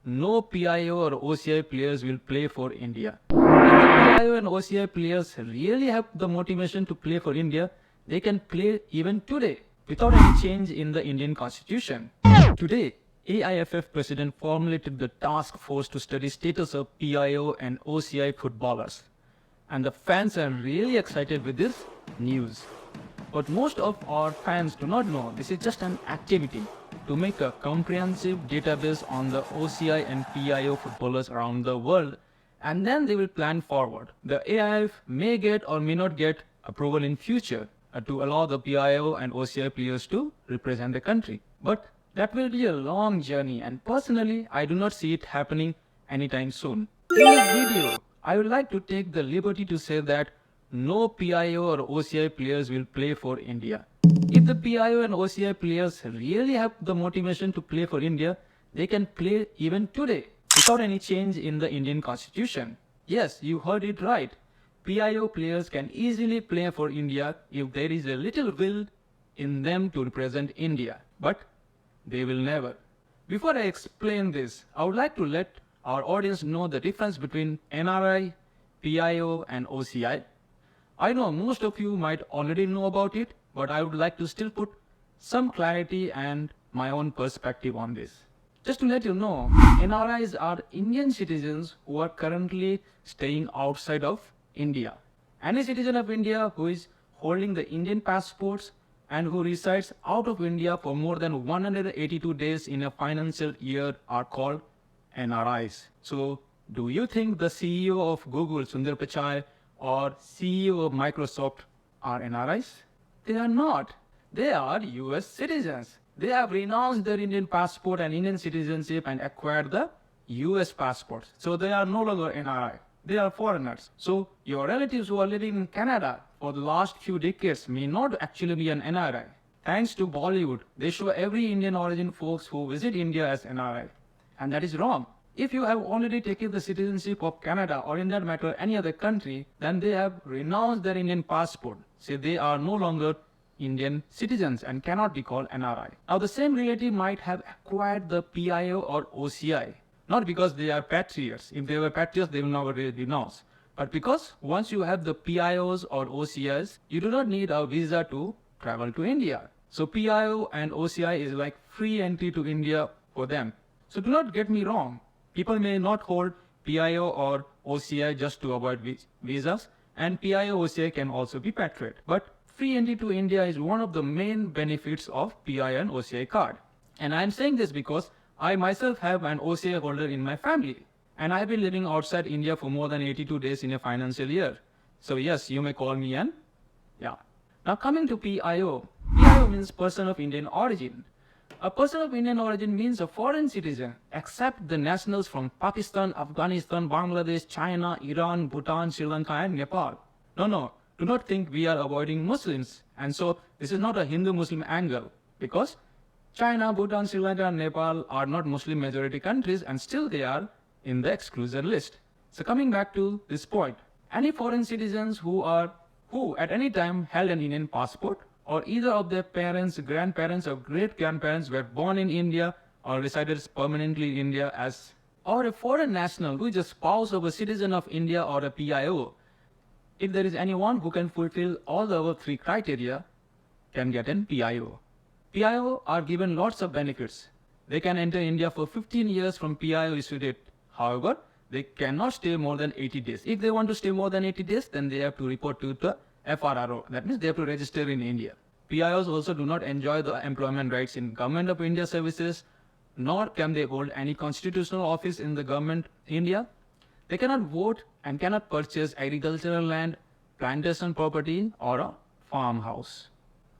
no PIO or OCI players will play for India. If the PIO and OCI players really have the motivation to play for India, they can play even today without any change in the Indian constitution. Today, AIFF President formulated the task force to study status of PIO and OCI footballers. And the fans are really excited with this news. But most of our fans do not know this is just an activity to make a comprehensive database on the OCI and PIO footballers around the world, and then they will plan forward. The AIF may get or may not get approval in future to allow the PIO and OCI players to represent the country. But that will be a long journey, and personally I do not see it happening anytime soon. In this video, I would like to take the liberty to say that no PIO or OCI players will play for India. If the PIO and OCI players really have the motivation to play for India, they can play even today without any change in the Indian constitution. Yes, you heard it right. PIO players can easily play for India if there is a little will in them to represent India, but they will never. Before I explain this, I would like to let our audience know the difference between NRI, PIO and OCI. I know most of you might already know about it, but I would like to still put some clarity and my own perspective on this. Just to let you know, NRIs are Indian citizens who are currently staying outside of India. Any citizen of India who is holding the Indian passports and who resides out of India for more than 182 days in a financial year are called NRIs. So, do you think the CEO of Google, Sundar Pichai, or CEO of Microsoft are NRIs? They are not. They are US citizens. They have renounced their Indian passport and Indian citizenship and acquired the US passports. So they are no longer NRI. They are foreigners. So your relatives who are living in Canada for the last few decades may not actually be an NRI. Thanks to Bollywood, they show every Indian origin folks who visit India as NRI. And that is wrong. If you have already taken the citizenship of Canada or in that matter any other country, then they have renounced their Indian passport. So they are no longer Indian citizens and cannot be called NRI. Now the same relative might have acquired the PIO or OCI, not because they are patriots. If they were patriots, they will never renounce. But because once you have the PIOs or OCIs, you do not need a visa to travel to India. So PIO and OCI is like free entry to India for them. So do not get me wrong. People may not hold PIO or OCI just to avoid visas, and PIO OCI can also be patriot. But free entry to India is one of the main benefits of PIO and OCI card. And I am saying this because I myself have an OCI holder in my family, and I have been living outside India for more than 82 days in a financial year. So yes, you may call me an, yeah. Now coming to PIO. PIO means person of Indian origin. A person of Indian origin means a foreign citizen, except the nationals from Pakistan, Afghanistan, Bangladesh, China, Iran, Bhutan, Sri Lanka and Nepal. No, do not think we are avoiding Muslims. And so this is not a Hindu-Muslim angle, because China, Bhutan, Sri Lanka and Nepal are not Muslim majority countries and still they are in the exclusion list. So coming back to this point, any foreign citizens who at any time held an Indian passport, or either of their parents, grandparents or great-grandparents were born in India or resided permanently in India or a foreign national who is a spouse of a citizen of India or a PIO, if there is anyone who can fulfill all the other three criteria, can get an PIO. PIO are given lots of benefits. They can enter India for 15 years from PIO issue date. However, they cannot stay more than 80 days. If they want to stay more than 80 days, then they have to report to the FRRO. That means they have to register in India. PIOs also do not enjoy the employment rights in Government of India services, nor can they hold any constitutional office in the government India. They cannot vote and cannot purchase agricultural land, plantation property or a farmhouse.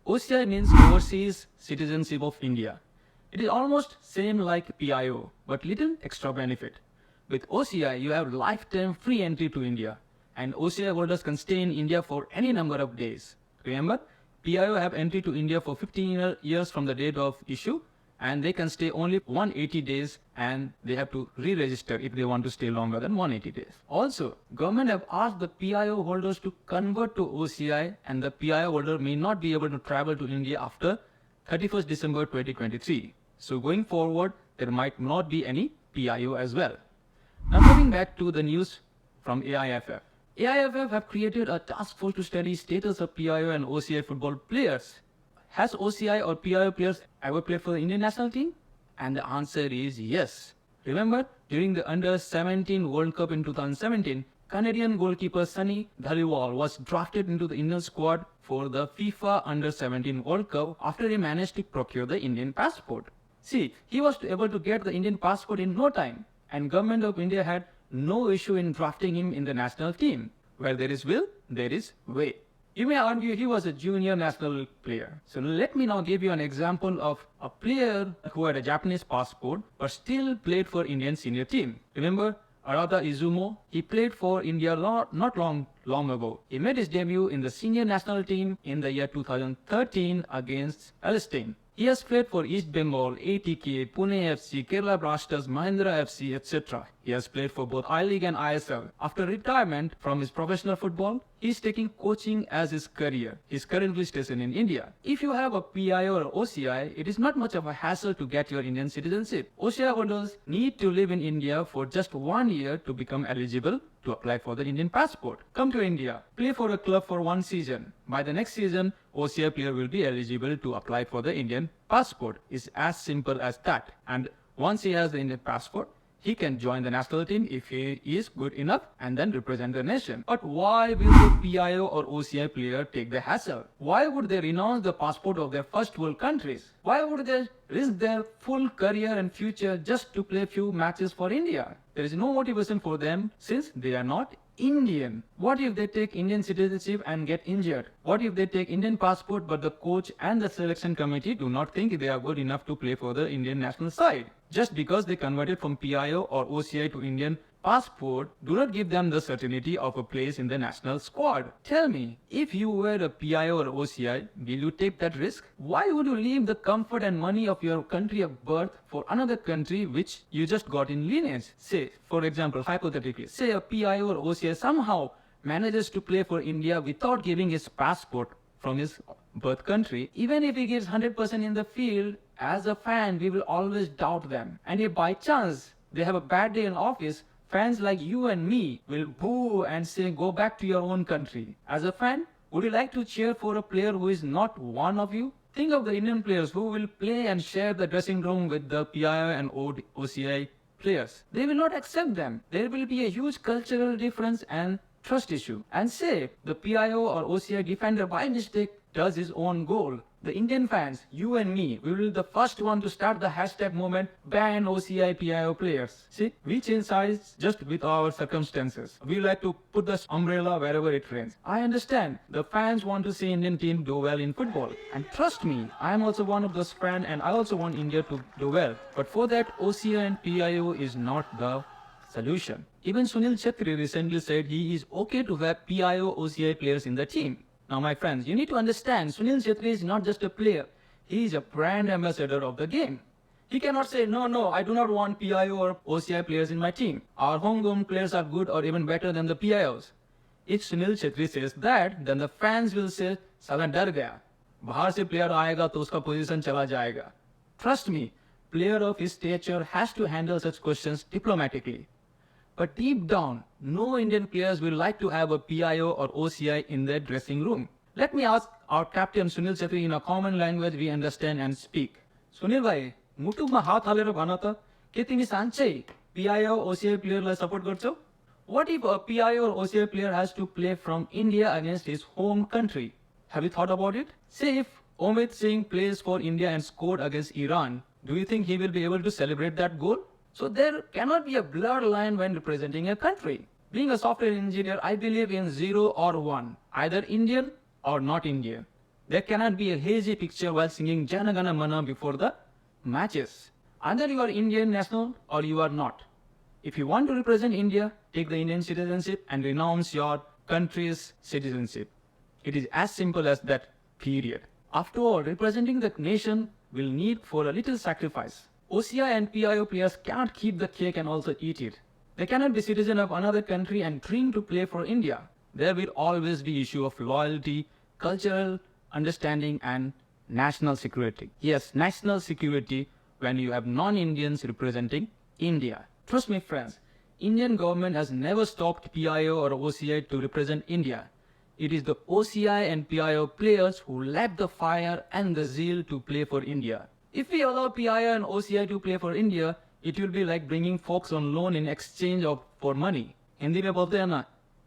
OCI means Overseas Citizenship of India. It is almost same like PIO, but little extra benefit. With OCI, you have lifetime free entry to India, and OCI holders can stay in India for any number of days. Remember, PIO have entry to India for 15 years from the date of issue, and they can stay only 180 days and they have to re-register if they want to stay longer than 180 days. Also, government have asked the PIO holders to convert to OCI, and the PIO holder may not be able to travel to India after 31st December 2023. So going forward, there might not be any PIO as well. Now coming back to the news from AIFF. AIFF have created a task force to study status of PIO and OCI football players. Has OCI or PIO players ever played for the Indian national team? And the answer is yes. Remember, during the Under-17 World Cup in 2017, Canadian goalkeeper Sunny Dhaliwal was drafted into the Indian squad for the FIFA Under-17 World Cup after he managed to procure the Indian passport. See, he was able to get the Indian passport in no time, and Government of India had no issue in drafting him in the national team. Where there is will, there is way. You may argue he was a junior national player. So let me now give you an example of a player who had a Japanese passport but still played for Indian senior team. Remember Arata Izumo? He played for India not long ago. He made his debut in the senior national team in the year 2013 against Palestine. He has played for East Bengal, ATK, Pune FC, Kerala Blasters, Mahindra FC, etc. He has played for both I-League and ISL. After retirement from his professional football, he is taking coaching as his career. He is currently stationed in India. If you have a PIO or OCI, it is not much of a hassle to get your Indian citizenship. OCI holders need to live in India for just 1 year to become eligible to apply for the Indian passport. Come to India, play for a club for 1 season. By the next season, OCI player will be eligible to apply for the Indian passport. It's as simple as that. And once he has the Indian passport, he can join the national team if he is good enough and then represent the nation. But why will the PIO or OCI player take the hassle? Why would they renounce the passport of their first world countries? Why would they risk their full career and future just to play few matches for India? There is no motivation for them since they are not Indian. What if they take Indian citizenship and get injured? What if they take Indian passport but the coach and the selection committee do not think they are good enough to play for the Indian national side? Just because they converted from PIO or OCI to Indian passport do not give them the certainty of a place in the national squad. Tell me, if you were a PIO or OCI, will you take that risk? Why would you leave the comfort and money of your country of birth for another country which you just got in lineage? Say, for example, hypothetically, say a PIO or OCI somehow manages to play for India without giving his passport from his birth country. Even if he gives 100% in the field, as a fan, we will always doubt them. And if by chance they have a bad day in office, fans like you and me will boo and say, go back to your own country. As a fan, would you like to cheer for a player who is not one of you? Think of the Indian players who will play and share the dressing room with the PIO and OCI players. They will not accept them. There will be a huge cultural difference and trust issue. And say the PIO or OCI defender by mistake does his own goal. The Indian fans, you and me, we will be the first one to start the hashtag movement, ban OCI PIO players. See, we change sides just with our circumstances. We like to put the umbrella wherever it rains. I understand the fans want to see Indian team do well in football. And trust me, I am also one of those fans and I also want India to do well. But for that, OCI and PIO is not the solution. Even Sunil Chhetri recently said he is okay to have PIO OCI players in the team. Now my friends, you need to understand, Sunil Chhetri is not just a player, he is a brand ambassador of the game. He cannot say, no, I do not want PIO or OCI players in my team. Our homegrown players are good or even better than the PIOs. If Sunil Chhetri says that, then the fans will say, साला डर गया, बाहर से player आएगा तो उसका position चला जाएगा. Trust me, player of his stature has to handle such questions diplomatically. But deep down, no Indian players will like to have a PIO or OCI in their dressing room. Let me ask our captain Sunil Chhetri in a common language we understand and speak. Sunil bhai, मुटुकमा हात हालेर भन त, के तिमी साँच्चै PIO OCI playerलाई support गर्छौ? What if a PIO or OCI player has to play from India against his home country? Have you thought about it? Say if Omid Singh plays for India and scored against Iran, do you think he will be able to celebrate that goal? So there cannot be a blurred line when representing a country. Being a software engineer, I believe in 0 or 1, either Indian or not Indian. There cannot be a hazy picture while singing Jana Gana Mana before the matches. Either you are Indian national or you are not. If you want to represent India, take the Indian citizenship and renounce your country's citizenship. It is as simple as that, period. After all, representing the nation will need for a little sacrifice. OCI and PIO players cannot keep the cake and also eat it. They cannot be citizen of another country and dream to play for India. There will always be issue of loyalty, cultural understanding and national security. Yes, national security when you have non-Indians representing India. Trust me friends, Indian government has never stopped PIO or OCI to represent India. It is the OCI and PIO players who lack the fire and the zeal to play for India. If we allow PIO and OCI to play for India, it will be like bringing folks on loan in exchange for money. Hindi mein bolte hain na,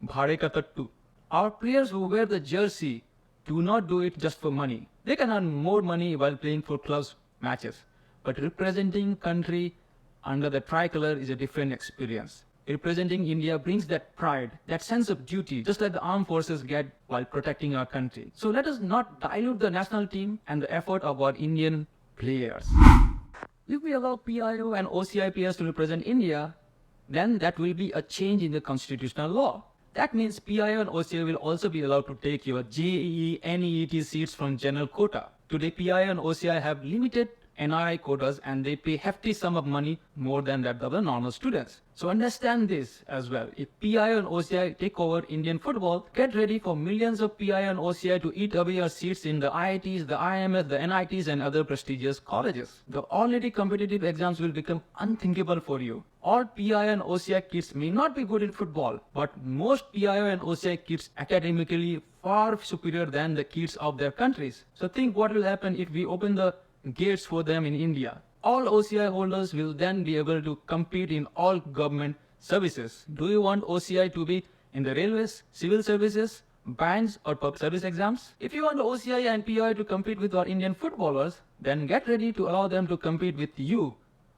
bhade ka tattu. Our players who wear the jersey do not do it just for money. They can earn more money while playing for clubs matches. But representing country under the tricolor is a different experience. Representing India brings that pride, that sense of duty, just like the armed forces get while protecting our country. So let us not dilute the national team and the effort of our Indian players. If we allow PIO and OCI players to represent India, then that will be a change in the constitutional law. That means PIO and OCI will also be allowed to take your JEE, NEET seats from general quota. Today, PIO and OCI have limited NRI quotas and they pay hefty sum of money more than that of the normal students. So understand this as well. If PIO and OCI take over Indian football, get ready for millions of PIO and OCI to eat away your seats in the IITs, the IMS, the NITs and other prestigious colleges. The already competitive exams will become unthinkable for you. All PIO and OCI kids may not be good in football, but most PIO and OCI kids academically far superior than the kids of their countries. So think what will happen if we open the gates for them in India. All OCI holders will then be able to compete in all government services. Do you want OCI to be in the railways, civil services, banks or public service exams? If you want OCI and PIO to compete with our Indian footballers, then get ready to allow them to compete with you,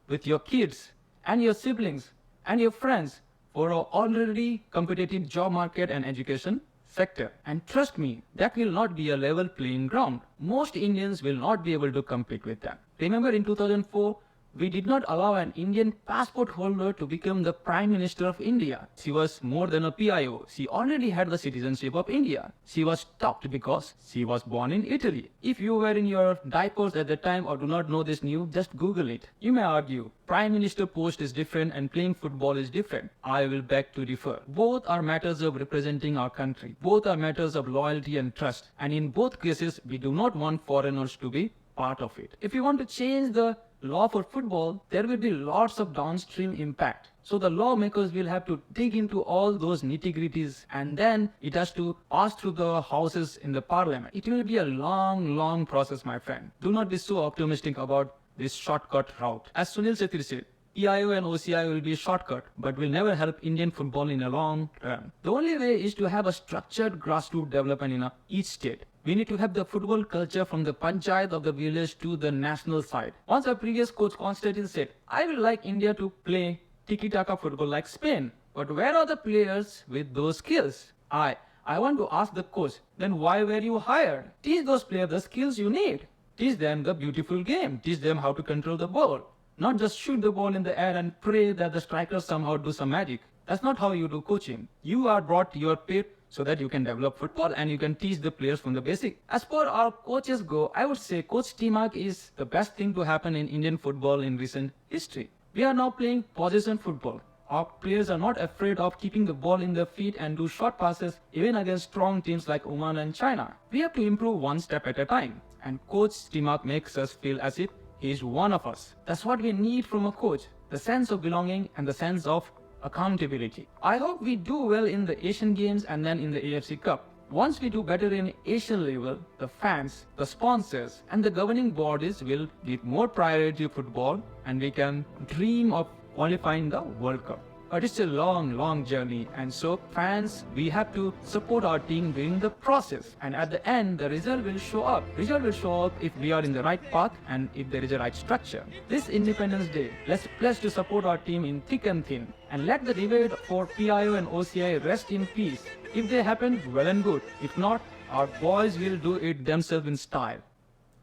with your kids and your siblings and your friends for our already competitive job market and education sector. And trust me, that will not be a level playing ground. Most Indians will not be able to compete with them. Remember in 2004, we did not allow an Indian passport holder to become the Prime Minister of India. She was more than a PIO. She already had the citizenship of India. She was stopped because she was born in Italy. If you were in your diapers at the time or do not know this news, just Google it. You may argue, Prime Minister post is different and playing football is different. I will beg to differ. Both are matters of representing our country. Both are matters of loyalty and trust. And in both cases, we do not want foreigners to be part of it. If you want to change the law for football, there will be lots of downstream impact. So the lawmakers will have to dig into all those nitty-gritties and then it has to pass through the houses in the parliament. It will be a long process, my friend. Do not be so optimistic about this shortcut route. As Sunil Chhetri said, PIO and OCI will be a shortcut, but will never help Indian football in a long run. The only way is to have a structured grassroots development in each state. We need to have the football culture from the panchayat of the village to the national side. Once our previous coach Constantine said, I would like India to play tiki-taka football like Spain. But where are the players with those skills? I want to ask the coach, then why were you hired? Teach those players the skills you need. Teach them the beautiful game. Teach them how to control the ball. Not just shoot the ball in the air and pray that the strikers somehow do some magic. That's not how you do coaching. You are brought to your pit so that you can develop football and you can teach the players from the basic. As per our coaches go, I would say Coach T-Mark is the best thing to happen in Indian football in recent history. We are now playing possession football. Our players are not afraid of keeping the ball in their feet and do short passes even against strong teams like Oman and China. We have to improve one step at a time. And Coach T-Mark makes us feel as if he is one of us. That's what we need from a coach. The sense of belonging and the sense of accountability. I hope we do well in the Asian Games and then in the AFC Cup. Once we do better in Asian level, the fans, the sponsors and the governing bodies will give more priority to football and we can dream of qualifying the World Cup. But it's a long journey, and so fans, we have to support our team during the process, and at the end the result will show up. Result will show up if we are in the right path and if there is a right structure. This Independence Day, let's pledge to support our team in thick and thin and let the debate for PIO and OCI rest in peace. If they happen, well and good. If not, our boys will do it themselves in style.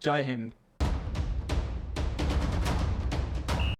Jai Hind.